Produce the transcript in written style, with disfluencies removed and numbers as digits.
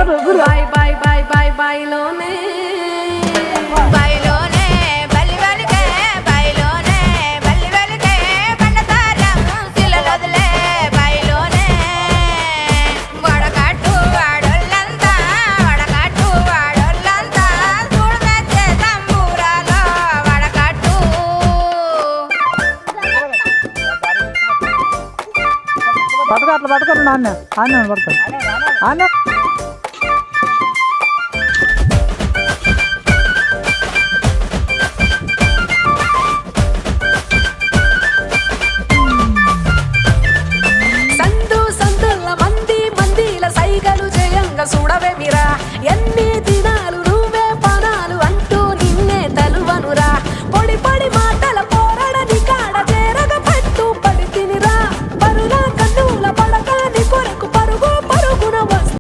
bye bye bye bye బాయ్లోనే బాయిలోనే బల్లి వెలికే బాయిలోనే బల్లి వెలికే పండతారం శిలలొదిలే బాయిలోనే వడకట్టు వాడోళ్ళంతా చూడమెచ్చే తంబూరాలో వడకట్టు పట్టుకో అట్లా పట్టుకోండి నాన్న ఆన్న పట్టుకోండి ఆన్న సందుల మందిల సైగలు చేయంగా చూడవే మీరా ఎన్ని